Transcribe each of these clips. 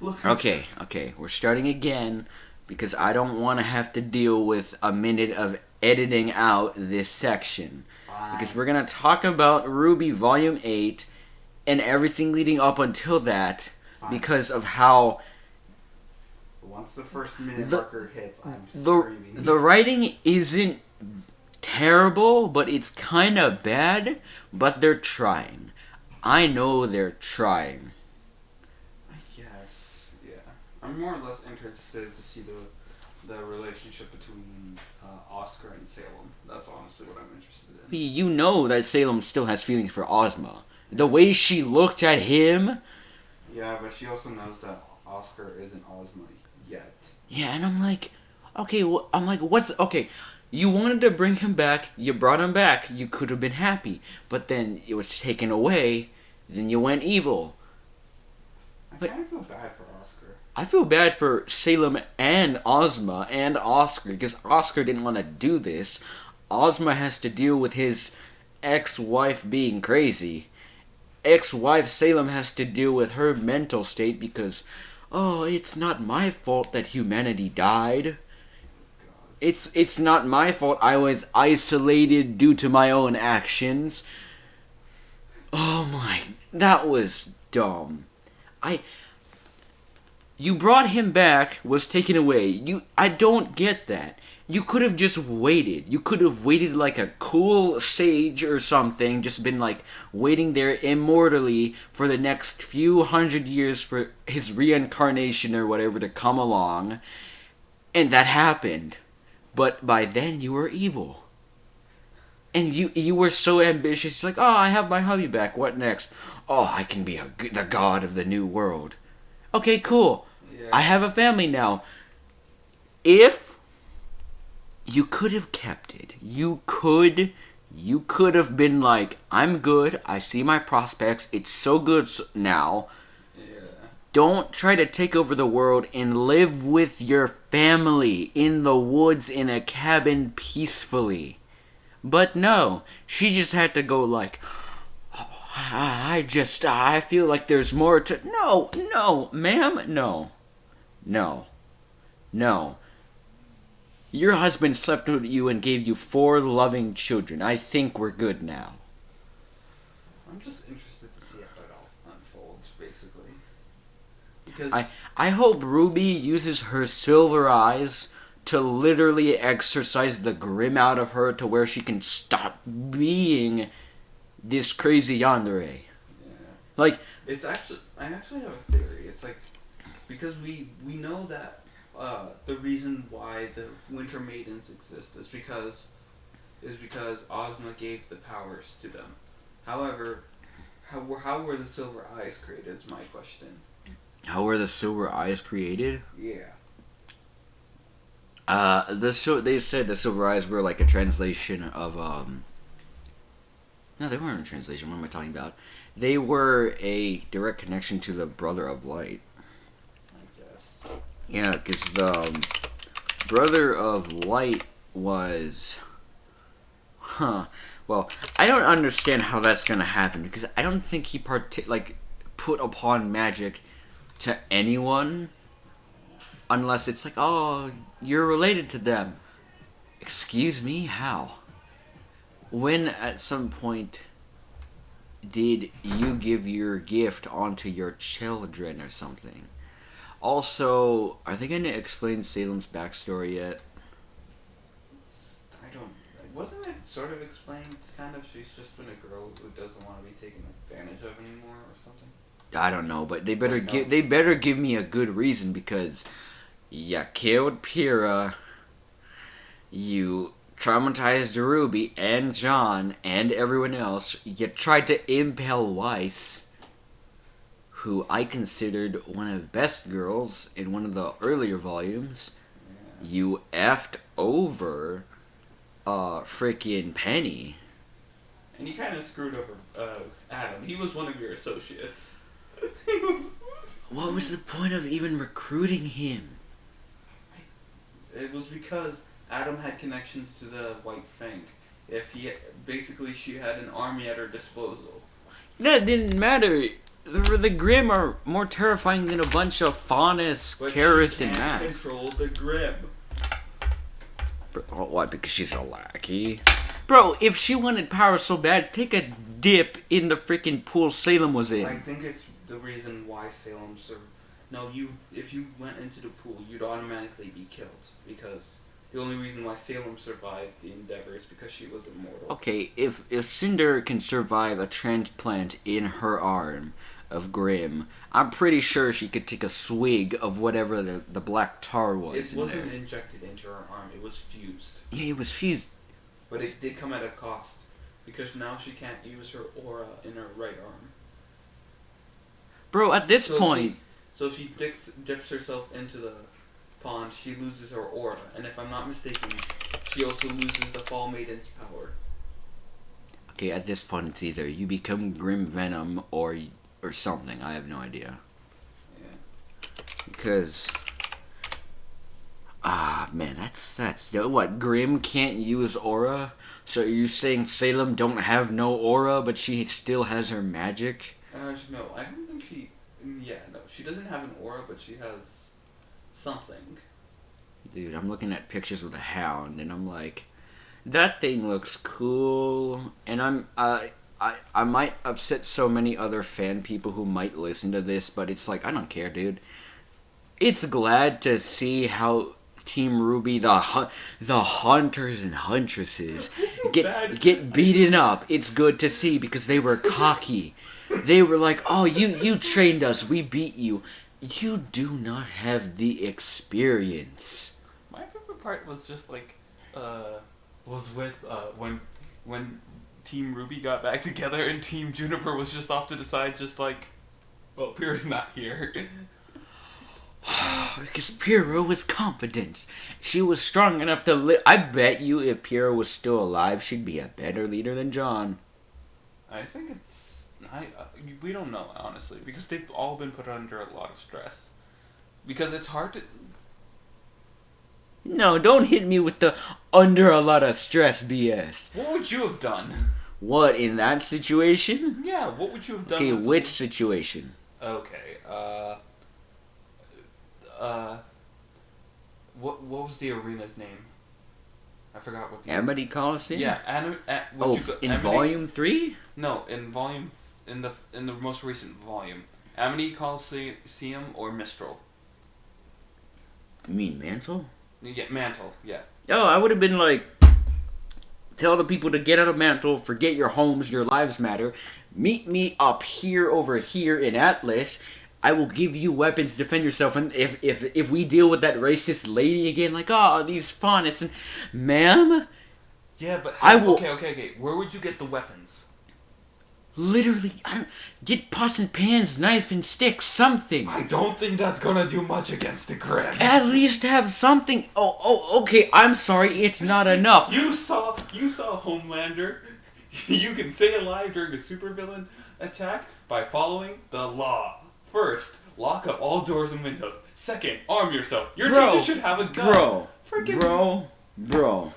Look. Okay, we're starting again because I don't want to have to deal with a minute of editing out this section. Fine. Because we're going to talk about RWBY Volume 8 and everything leading up until that. Fine. Because of how Once the first minute marker hits, I'm the screaming. the writing isn't terrible, but it's kind of bad. But they're trying. I know they're trying. I guess, yeah. I'm more or less interested to see the relationship between Oscar and Salem. That's honestly what I'm interested in. You know that Salem still has feelings for Ozma. The way she looked at him. Yeah, but she also knows that Oscar isn't Ozma yet. Yeah, and I'm like, okay, what's okay? You wanted to bring him back. You brought him back. You could have been happy, but then it was taken away. Then you went evil. I kind of feel bad for Oscar. I feel bad for Salem and Ozma and Oscar because Oscar didn't want to do this. Ozma has to deal with his ex-wife being crazy. Ex-wife Salem has to deal with her mental state because, oh, it's not my fault that humanity died. It's not my fault I was isolated due to my own actions. Oh my, that was dumb. You brought him back, was taken away. I don't get that. You could have just waited. You could have waited like a cool sage or something, just been like waiting there immortally for the next few hundred years for his reincarnation or whatever to come along. And that happened. But by then you were evil. And you were so ambitious. Like, oh, I have my hubby back. What next? Oh, I can be the god of the new world. Okay, cool. Yeah. I have a family now. If you could have kept it, you could have been like, I'm good. I see my prospects. It's so good now. Yeah. Don't try to take over the world and live with your family in the woods in a cabin peacefully. But no, she just had to go like, I feel like there's more to... No, ma'am, no. Your husband slept with you and gave you 4 loving children. I think we're good now. I'm just interested to see how it all unfolds, basically. Because I hope RWBY uses her silver eyes to literally exorcise the grim out of her to where she can stop being this crazy yandere. Yeah. Like, it's actually, I actually have a theory. It's like, because we know that the reason why the Winter Maidens exist is because Ozma gave the powers to them. However, how were the Silver Eyes created is my question. how were the silver eyes created? Yeah. They said the silver eyes were like a translation of No, they weren't a translation. What am I talking about? They were a direct connection to the Brother of Light. I guess. Yeah, because the Brother of Light was... Well, I don't understand how that's going to happen, because I don't think he put upon magic to anyone, unless it's like, oh, you're related to them. Excuse me, how? When at some point did you give your gift onto your children or something? Also, are they going to explain Salem's backstory yet? I don't... Wasn't it sort of explained, kind of, she's just been a girl who doesn't want to be taken advantage of anymore or something? I don't know, but they better give me a good reason, because you killed Pyrrha, you traumatized RWBY and John and everyone else, you tried to impale Weiss, who I considered one of the best girls in one of the earlier volumes. Yeah. You effed over freaking Penny. And you kind of screwed over Adam. He was one of your associates. What was the point of even recruiting him? It was because Adam had connections to the White Fang. She had an army at her disposal. That didn't matter. The Grimm are more terrifying than a bunch of Faunus, Karis, and Mass. Control the Grimm. What? Because she's a lackey? Bro, if she wanted power so bad, take a dip in the freaking pool Salem was in. I think it's the reason why Salem served. No, if you went into the pool, you'd automatically be killed. Because the only reason why Salem survived the Endeavor is because she was immortal. Okay, if Cinder can survive a transplant in her arm of Grimm, I'm pretty sure she could take a swig of whatever the black tar was. It wasn't injected into her arm, it was fused. Yeah, it was fused. But it did come at a cost. Because now she can't use her aura in her right arm. Bro, at this point... So if she dips herself into the pond, she loses her aura. And if I'm not mistaken, she also loses the Fall Maiden's power. Okay, at this point it's either you become Grim Venom or something. I have no idea. Yeah. Because... man, that's what, Grim can't use aura? So are you saying Salem don't have no aura, but she still has her magic? No, I don't think she... Yeah, no, she doesn't have an aura, but she has something. Dude, I'm looking at pictures with a hound, and I'm like, that thing looks cool. And I might upset so many other fan people who might listen to this, but it's like, I don't care, dude. It's glad to see how Team RWBY, the hunters and huntresses, get beaten up. It's good to see because they were cocky. They were like, oh, you trained us, we beat you. You do not have the experience. My favorite part was just like, was with when Team RWBY got back together and Team Juniper was just off to the side, just like, well, Pierre's not here. Because Piero was confident. She was strong enough to I bet you if Piero was still alive, she'd be a better leader than John. I think it's... we don't know, honestly, because they've all been put under a lot of stress. Because it's hard to... No, don't hit me with the under a lot of stress BS. What would you have done? What, in that situation? Yeah, what would you have done? Okay, which situation? Okay, what was the arena's name? I forgot what the... Amity Coliseum? Yeah, in Volume 3? No, in the most recent volume. Amity Coliseum or Mistral? You mean Mantle? Yeah, Mantle, yeah. Oh, I would have been like, tell the people to get out of Mantle, forget your homes, your lives matter. Meet me up here, over here in Atlas. I will give you weapons to defend yourself. And if we deal with that racist lady again, like, oh, these faunists, and ma'am? Yeah, but I will... Okay. Where would you get the weapons? Literally, get pots and pans, knife and sticks, something. I don't think that's gonna do much against the Grimm. At least have something. Oh, okay, I'm sorry, it's not enough. You saw Homelander. You can stay alive during a supervillain attack by following the law. First, lock up all doors and windows. Second, arm yourself. Your teacher should have a gun. Bro.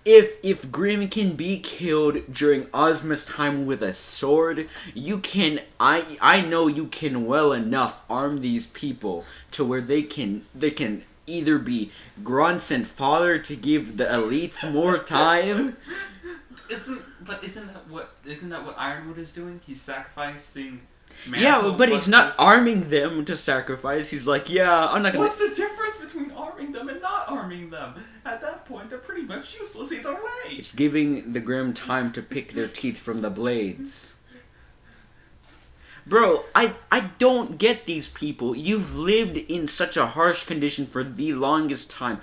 If Grimm can be killed during Ozma's time with a sword, you can. I know you can well enough arm these people to where they can either be grunts and fodder to give the elites more time. Isn't that what Ironwood is doing? He's sacrificing Yeah, but he's not arming them to sacrifice. He's like, yeah, I'm not gonna... What's the difference between arming them and not arming them? At that point, they're pretty much useless either way. It's giving the Grimm time to pick their teeth from the blades. Bro, I don't get these people. You've lived in such a harsh condition for the longest time,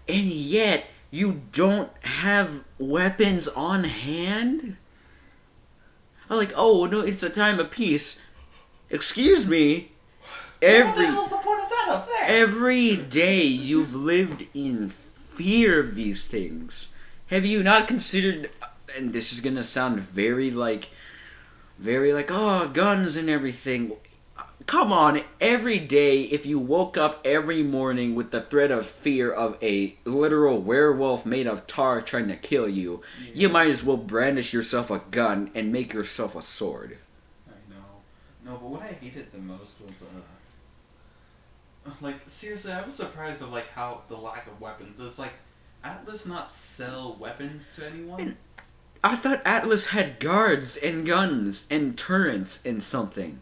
and yet you don't have weapons on hand? I'm like, oh, no, it's a time of peace. Excuse me. What the hell's the point of that up there? Every day you've lived in fear of these things. Have you not considered, and this is gonna sound very like, oh, guns and everything. Come on, every day, if you woke up every morning with the threat of fear of a literal werewolf made of tar trying to kill you, you might as well brandish yourself a gun and make yourself a sword. No, but what I hated the most was like seriously, I was surprised of like how the lack of weapons. It's like Atlas not sell weapons to anyone. I thought Atlas had guards and guns and turrets and something.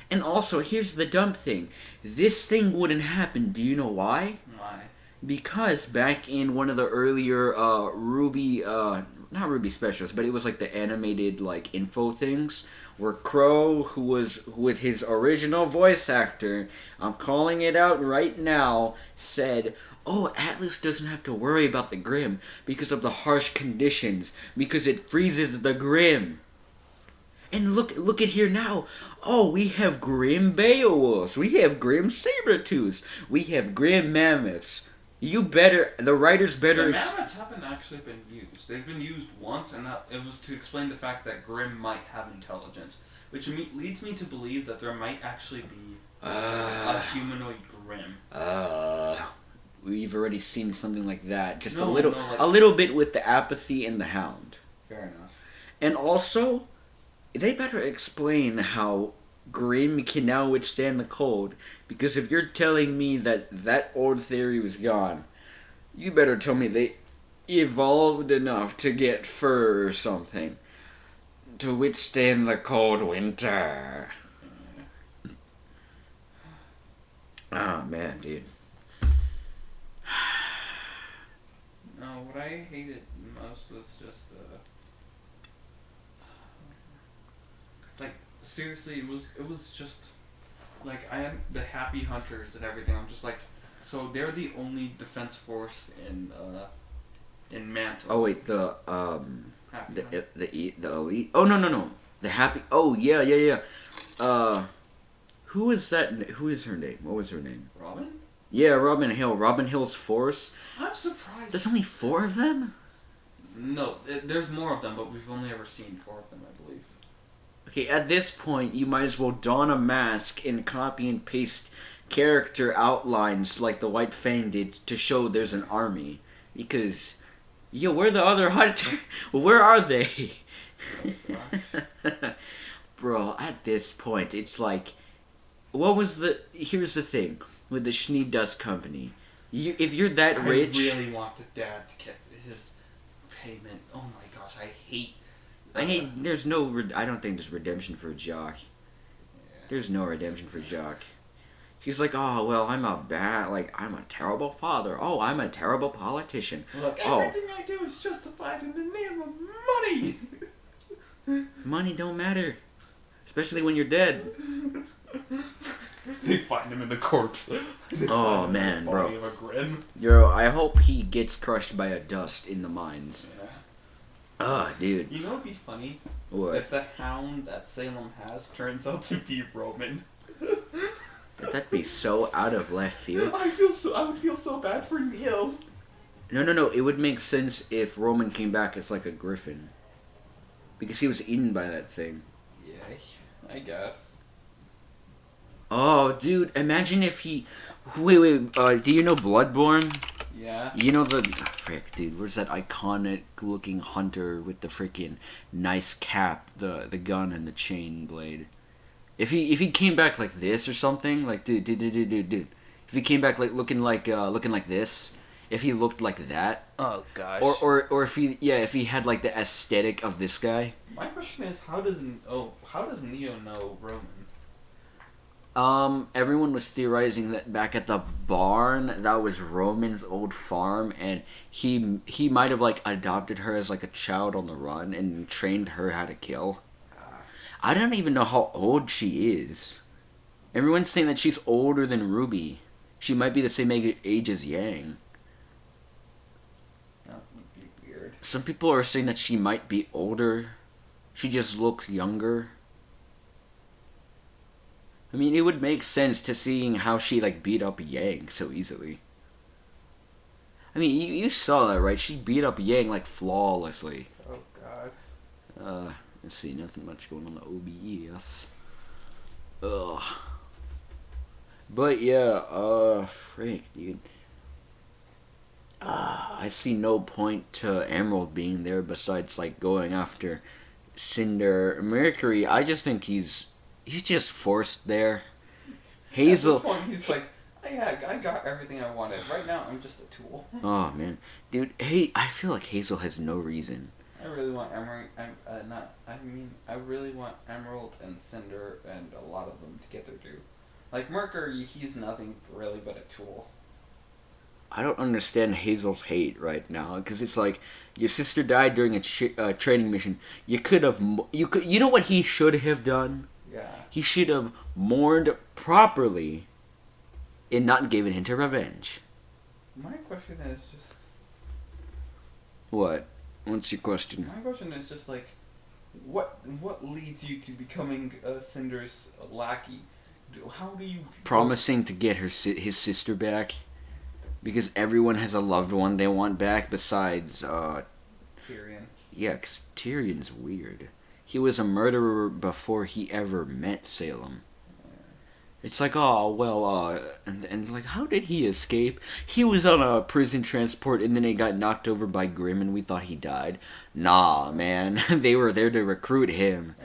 And also, here's the dumb thing. This thing wouldn't happen. Do you know why? Why? Because back in one of the earlier RWBY, not RWBY specials, but it was like the animated like info things, where Crow, who was with his original voice actor, I'm calling it out right now, said, "Oh, Atlas doesn't have to worry about the Grim because of the harsh conditions, because it freezes the Grim." And look at here now. Oh, we have Grim Beowulfs. We have Grim Sabertooths. We have Grim Mammoths. The writers better... The mammoths haven't actually been used. They've been used once, and it was to explain the fact that Grim might have intelligence. Which leads me to believe that there might actually be a humanoid Grim. We've already seen something like that. Just No, a little bit with the apathy and the hound. Fair enough. And also, they better explain how Grim can now withstand the cold. Because if you're telling me that old theory was gone, you better tell me they evolved enough to get fur or something to withstand the cold winter. Oh man, dude. No, what I hated most was just like seriously, it was just like I had the happy hunters and everything. I'm just like, so they're the only defense force in Mantle. Oh wait, the Happy Hunter. the elite. Oh no. The happy. Oh yeah. Who is that? Who is her name? What was her name? Robin? Yeah, Robin Hill. Robin Hill's force. I'm surprised. There's only 4 of them? No, there's more of them, but we've only ever seen 4 of them, I believe. Okay, at this point, you might as well don a mask and copy and paste character outlines like the White Fang did to show there's an army. Because, yo, where are the other hunter? Where are they? Oh, Bro, at this point, it's like, here's the thing with the Schnee Dust Company. If you're that rich... I really want the dad to get his payment. Oh my gosh, I hate... I don't think there's redemption for Jock. Yeah. There's no redemption for Jock. He's like, oh, well, I'm a terrible father. Oh, I'm a terrible politician. Look, everything I do is justified in the name of money! Money don't matter. Especially when you're dead. They find him in the corpse. Oh, man, bro. Body of a Grim. Yo, I hope he gets crushed by a dust in the mines. Yeah. Ah, dude. You know what'd be funny? What? If the hound that Salem has turns out to be Roman. That'd be so out of left field. I would feel so bad for Neo. No. It would make sense if Roman came back as like a griffin. Because he was eaten by that thing. Yeah, I guess. Oh, dude, imagine if he... Wait, do you know Bloodborne? Yeah. You know the... Frick, dude, where's that iconic-looking hunter with the freaking nice cap, the gun, and the chain blade? If he came back like this or something, like, dude. If he came back like looking like this, if he looked like that... Oh, gosh. Or if he had, like, the aesthetic of this guy... My question is, how does Neo know Roman? Everyone was theorizing that back at the barn, that was Roman's old farm, and he might have, like, adopted her as, like, a child on the run and trained her how to kill. I don't even know how old she is. Everyone's saying that she's older than RWBY. She might be the same age as Yang. That would be weird. Some people are saying that she might be older. She just looks younger. I mean, it would make sense to seeing how she, like, beat up Yang so easily. I mean, you saw that, right? She beat up Yang, like, flawlessly. Oh, God. Let's see, nothing much going on the OBS. Ugh. But, yeah, frick, dude. I see no point to Emerald being there besides, like, going after Cinder. Mercury, I just think he's He's just forced there. At Hazel. this point, he's like, yeah, I got everything I wanted. Right now, I'm just a tool. Oh man, dude. Hey, I feel like Hazel has no reason. I really want I really want Emerald and Cinder and a lot of them to get their due. Like Mercury, he's nothing really but a tool. I don't understand Hazel's hate right now because it's like your sister died during a training mission. You could have. You know what he should have done? Yeah. He should have mourned properly and not given into revenge. My question is just. What? What's your question? My question is just like, what leads you to becoming Cinder's lackey? How do you Promising to get his sister back, because everyone has a loved one they want back besides Tyrion? Yeah, because Tyrion's weird. He was a murderer before he ever met Salem. It's like, oh, well, and like, how did he escape? He was on a prison transport and then he got knocked over by Grimm and we thought he died. Nah, man. They were there to recruit him.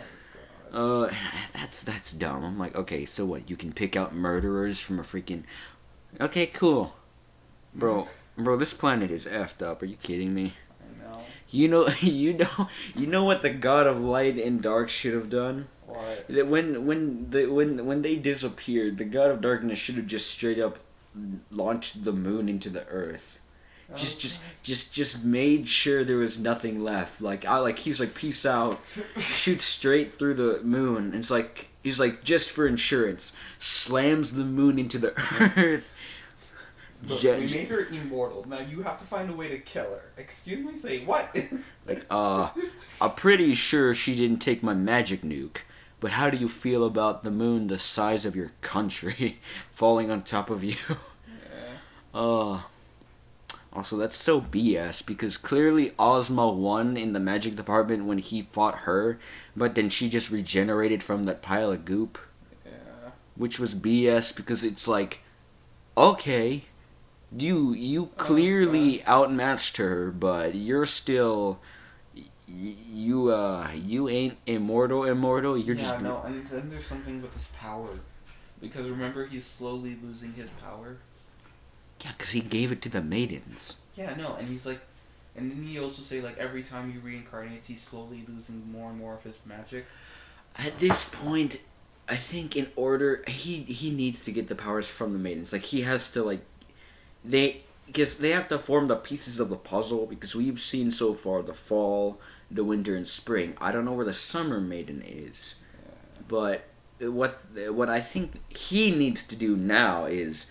That's dumb. I'm like, okay, so what? You can pick out murderers from a freaking... Okay, cool. Bro, this planet is effed up. Are you kidding me? I know. You know what the God of Light and Dark should have done? What? That when they disappeared, the God of Darkness should have just straight up launched the moon into the earth. Just made sure there was nothing left. He's like, peace out, shoots straight through the moon. And it's like he's like, just for insurance, slams the moon into the earth. Look, we made her immortal. Now you have to find a way to kill her. Excuse me? Say what? I'm pretty sure she didn't take my magic nuke. But how do you feel about the moon the size of your country falling on top of you? Yeah. Also, that's so BS because clearly Ozma won in the magic department when he fought her, but then she just regenerated from that pile of goop. Yeah. Which was BS because it's like, okay, you clearly outmatched her, but you're still... You ain't immortal. You're just... no, and then there's something with his power. Because remember, he's slowly losing his power. Yeah, because he gave it to the maidens. Yeah, no, and he's like... And then he also say, like, every time he reincarnates, he's slowly losing more and more of his magic. At this point, I think in order... He needs to get the powers from the maidens. Like, he has to, like... Because they have to form the pieces of the puzzle, because we've seen so far the fall, the winter, and spring. I don't know where the summer maiden is. Yeah. But what I think he needs to do now is...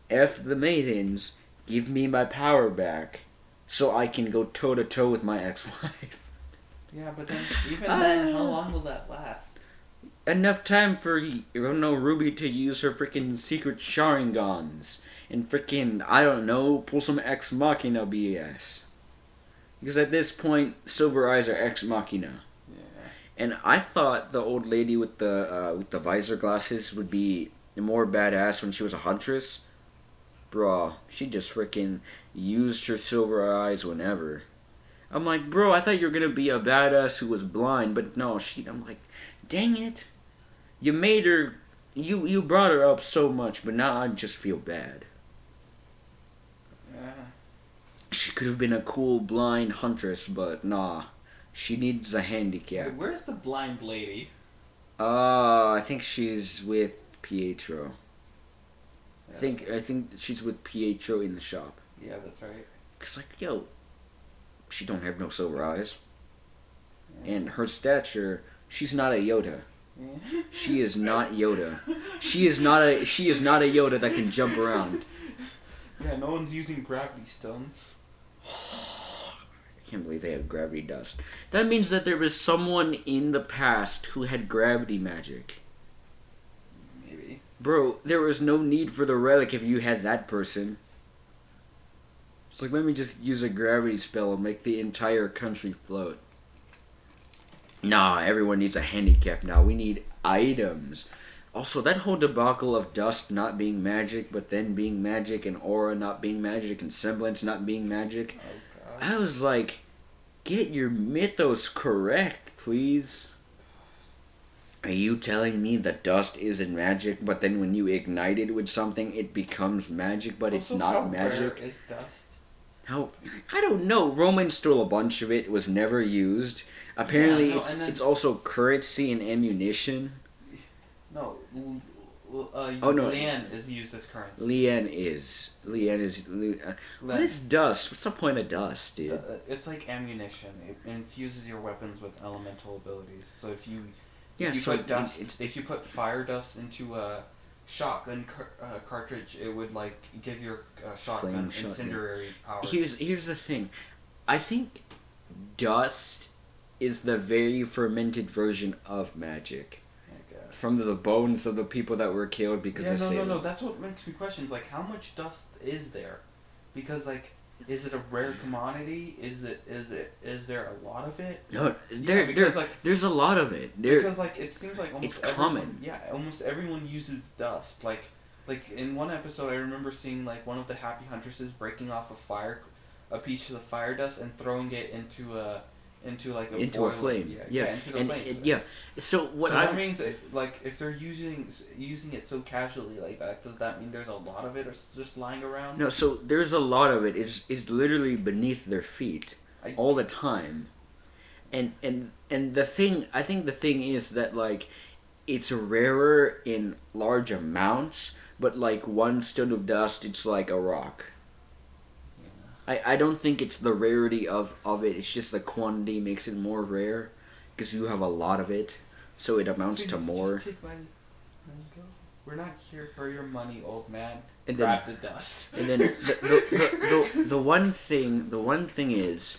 F the maidens, give me my power back, so I can go toe-to-toe with my ex-wife. Yeah, but then, even then, how long will that last? Enough time for, Ruby to use her freaking secret Sharingans, and freaking, I don't know, pull some Ex Machina BS. Because at this point, Silver Eyes are Ex Machina. Yeah. And I thought the old lady with the visor glasses would be more badass when she was a huntress. Bro, she just freaking used her silver eyes whenever. I'm like, bro, I thought you were gonna be a badass who was blind, but no, I'm like, dang it. You made her, you brought her up so much, but now I just feel bad. Yeah. She could have been a cool blind huntress, but nah. She needs a handicap. Wait, where's the blind lady? I think she's with Pietro. I think she's with Pietro in the shop. Yeah, that's right. Cause like, yo, she don't have no silver eyes, and her stature, she's not a Yoda. Yeah. She is not Yoda. She is not a Yoda that can jump around. Yeah, no one's using gravity stones. I can't believe they have gravity dust. That means that there was someone in the past who had gravity magic. Maybe. Bro, there was no need for the relic if you had that person. It's like, let me just use a gravity spell and make the entire country float. Nah, everyone needs a handicap now. We need items. Also, that whole debacle of dust not being magic, but then being magic, and aura not being magic, and semblance not being magic. Oh, God. I was like, get your mythos correct, please. Are you telling me that dust isn't magic, but then when you ignite it with something, it becomes magic, but it's Also, not how magic? rare is dust? How? I don't know. Romans stole a bunch of it. It was never used. Apparently, Yeah, no, and then- it's also currency and ammunition. No, Oh, no. Lian is used as currency. Lian is. What is dust? What's the point of dust, dude? It's like ammunition. It infuses your weapons with elemental abilities. So if you Yeah, if you so put dust, if you put fire dust into a shotgun cartridge, it would like give your shotgun Flame incendiary powers. Here's the thing. I think dust is the very fermented version of magic. I guess. From the bones of the people that were killed because of Salem. No. That's what makes me question. Like, how much dust is there? Because like, is it a rare commodity? Is there a lot of it? No, because there's a lot of it. Because like it seems like almost it's everyone, common. Yeah, almost everyone uses dust. Like in one episode, I remember seeing like one of the happy huntresses breaking off a piece of the fire dust and throwing it into a a flame. Yeah, into the flames. So what So that means if they're using it so casually like that, does that mean there's a lot of it or just lying around? No, so there's a lot of it. It's literally beneath their feet all the time, and the thing I think the thing is that like it's rarer in large amounts, but like one stone of dust, it's like a rock. I don't think it's the rarity of it. It's just the quantity makes it more rare because you have a lot of it, so it amounts to more. Just take my money, go. We're not here for your money, old man. And grab the dust. And then the one thing is,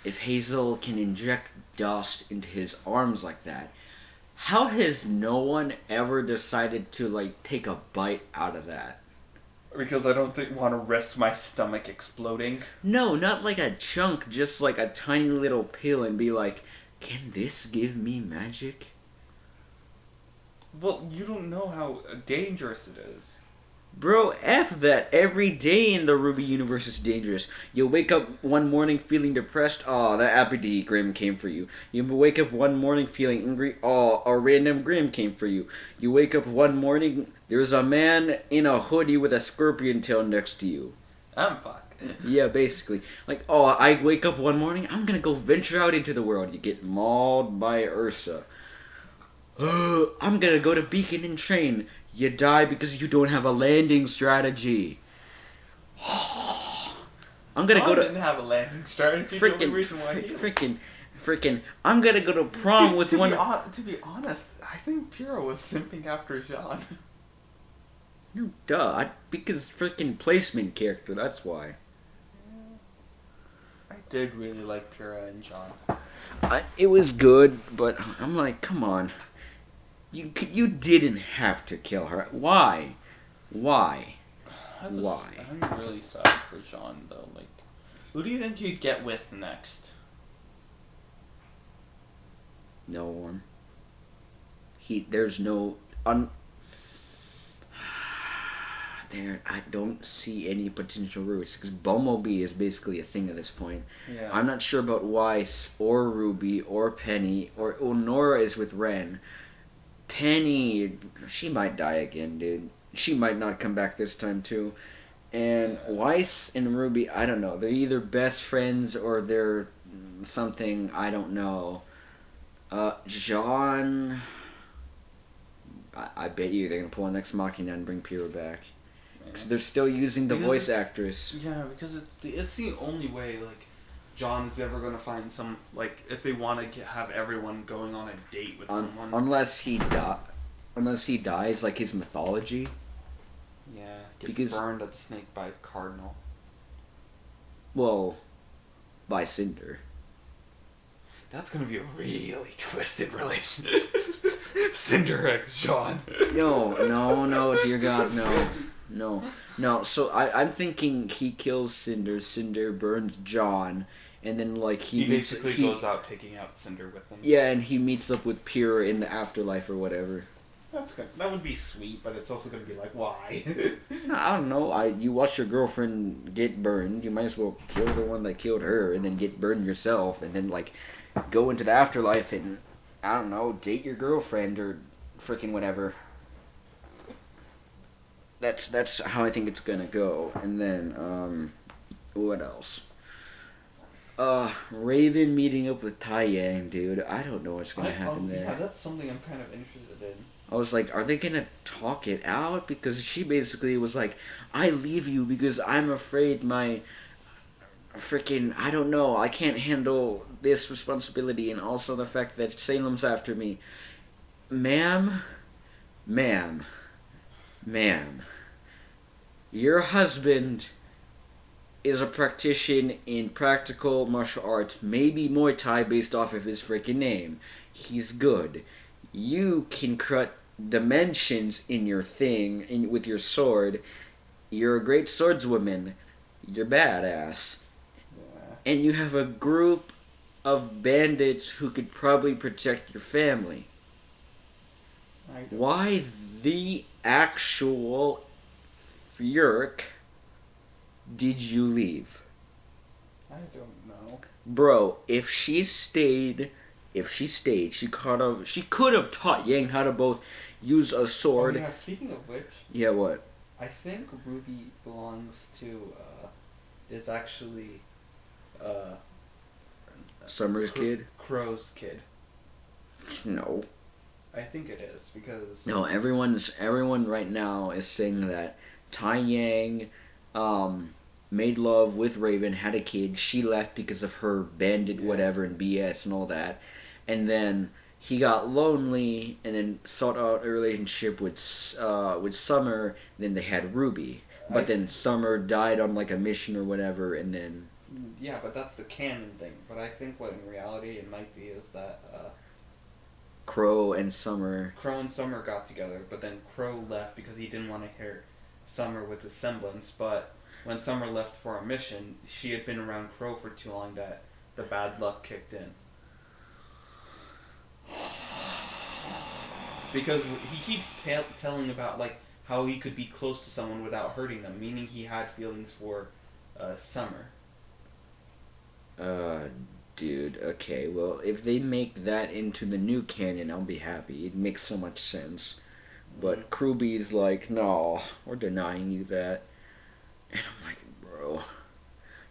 if Hazel can inject dust into his arms like that, how has no one ever decided to like take a bite out of that? Because I don't want to risk my stomach exploding. No, not like a chunk, just like a tiny little pill and be like, can this give me magic? Well, you don't know how dangerous it is. Bro, F that. Every day in the RWBY universe is dangerous. You'll wake up one morning feeling depressed. Oh, that Appy Grim came for you. You wake up one morning feeling angry. Oh, a random Grim came for you. You wake up one morning, there's a man in a hoodie with a scorpion tail next to you. I'm fucked. Yeah, basically. Like, oh, I wake up one morning, I'm gonna go venture out into the world. You get mauled by Ursa. I'm gonna go to Beacon and train. You die because you don't have a landing strategy. I'm gonna go to. didn't have a landing strategy. The only reason why he freaking. I'm gonna go to prom with one. To be honest, I think Pyrrha was simping after Jean. No, duh. Because freaking placement character. That's why. I did really like Pyrrha and John. It was good, but I'm like, come on. You didn't have to kill her. Why? Why? Why? I'm really sad for Jean though. Like, who do you think you'd get with next? No one. There's no there. I don't see any potential routes because Bumblebee is basically a thing at this point. Yeah. I'm not sure about Weiss or Ruby or Penny or Nora is with Ren. Penny, she might die again, dude. She might not come back this time too. And Weiss and Ruby, I don't know. They're either best friends or they're something, I don't know. John, I bet you they're gonna pull an Ex Machina and bring Pyrrha back. Because they're still using the voice actress. Yeah, because it's the only way, like, John is ever going to find some, like, if they want to have everyone going on a date with someone. Unless he dies, like his mythology. Yeah, gets burned at the snake by Cardinal. Well, by Cinder. That's going to be a really twisted relationship. Cinder X Jean. No, dear God, no. So I'm thinking he kills Cinder, Cinder burns John, and then like he basically goes out taking out Cinder with him. Yeah, and he meets up with Pyrrha in the afterlife or whatever. That's good. That would be sweet, but it's also going to be like, why? I don't know. You watch your girlfriend get burned, you might as well kill the one that killed her, and then get burned yourself, and then like go into the afterlife and I don't know, date your girlfriend or freaking whatever. That's how I think it's gonna go. And then, what else? Raven meeting up with Tai Yang, dude. I don't know what's gonna happen there. Yeah, that's something I'm kind of interested in. I was like, are they gonna talk it out? Because she basically was like, I leave you because I'm afraid my freaking, I don't know, I can't handle this responsibility, and also the fact that Salem's after me. Ma'am, your husband is a practitioner in practical martial arts, maybe Muay Thai based off of his freaking name. He's good. You can cut dimensions in your thing with your sword. You're a great swordswoman. You're badass. Yeah. And you have a group of bandits who could probably protect your family. Why the actual Furk did you leave? I don't know. Bro, if she stayed, she could have taught Yang how to both use a sword. Oh, yeah, speaking of which. Yeah, what? I think Ruby belongs to, is actually, Summer's kid? Crow's kid. No. I think it is, because... No, everyone right now is saying that Tai Yang, made love with Raven, had a kid, she left because of her bandit whatever and BS and all that, and then he got lonely and then sought out a relationship with Summer, and then they had Ruby, but then Summer died on like a mission or whatever, and then... Yeah, but that's the canon thing, but I think what in reality it might be is that, Crow and Summer got together, but then Crow left because he didn't want to hear Summer with his semblance, but when Summer left for a mission, she had been around Crow for too long that the bad luck kicked in. Because he keeps telling about, like, how he could be close to someone without hurting them, meaning he had feelings for Summer. Dude, okay, well, if they make that into the new canon, I'll be happy. It makes so much sense. But Kruby's like, no, we're denying you that. And I'm like, bro,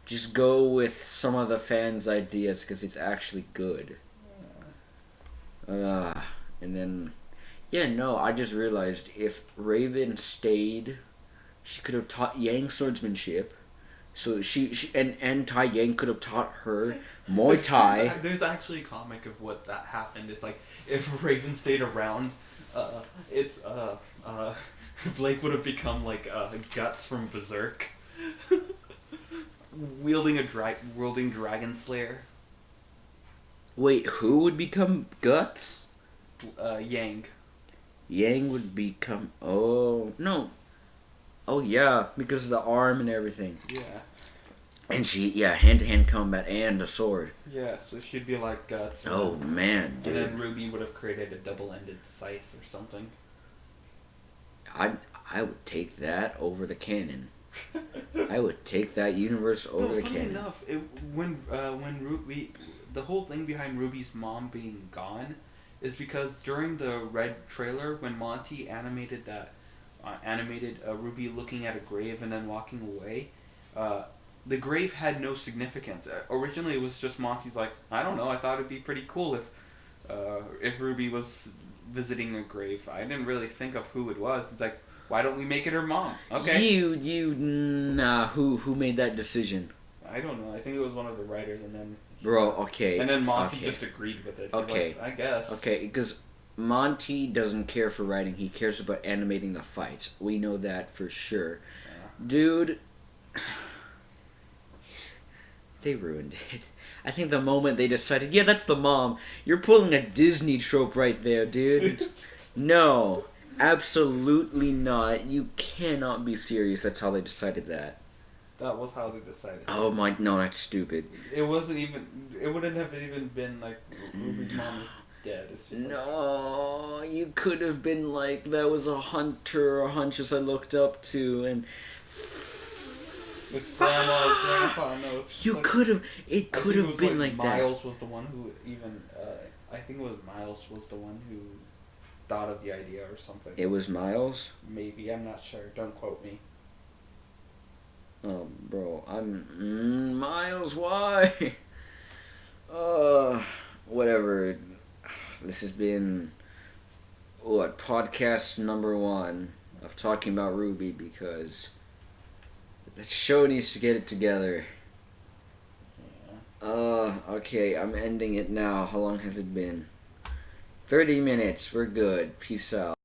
just go with some of the fans' ideas, because it's actually good. And then, I just realized if Raven stayed, she could have taught Yang swordsmanship. So she and Tai Yang could have taught her Muay Thai. There's actually a comic of what that happened. It's like, if Raven stayed around, Blake would have become like Guts from Berserk, wielding Dragon Slayer. Wait, who would become Guts? Yang. Yang would become... Oh, no. Oh, yeah, because of the arm and everything. Yeah. And she, hand-to-hand combat and a sword. Yeah, so she'd be like Guts. Oh, man, dude. And then Ruby would have created a double-ended scythe or something. I would take that over the canon. I would take that universe over the canon. Enough, when Ruby... The whole thing behind Ruby's mom being gone is because during the Red trailer, when Monty animated Ruby looking at a grave and then walking away, the grave had no significance. Originally, it was just Monty's like, I don't know, I thought it'd be pretty cool if Ruby was visiting a grave. I didn't really think of who it was. It's like, why don't we make it her mom? Okay. Who made that decision? I don't know. I think it was one of the writers, and then... Bro, okay. And then Monty just agreed with it. Okay. Like, I guess. Okay, because Monty doesn't care for writing. He cares about animating the fights. We know that for sure. Yeah. Dude, they ruined it. I think the moment they decided, yeah, that's the mom, you're pulling a Disney trope right there, dude. No, absolutely not. You cannot be serious. That's how they decided that. That was how they decided. Oh my, no, that's stupid. It wasn't even, it wouldn't have even been like, Ruby's mom is dead. It's just no, like, you could have been like, that was a hunter or huntress I looked up to, and... It's grandma or grandpa, no. You like, could have, it could have been like Miles that. was the one who even I think it was Miles was the one who thought of the idea or something. It was Miles? Maybe, I'm not sure. Don't quote me. Bro, Miles, why? Whatever. This has been, podcast number 1 of talking about RWBY, because the show needs to get it together. Okay, I'm ending it now. How long has it been? 30 minutes. We're good. Peace out.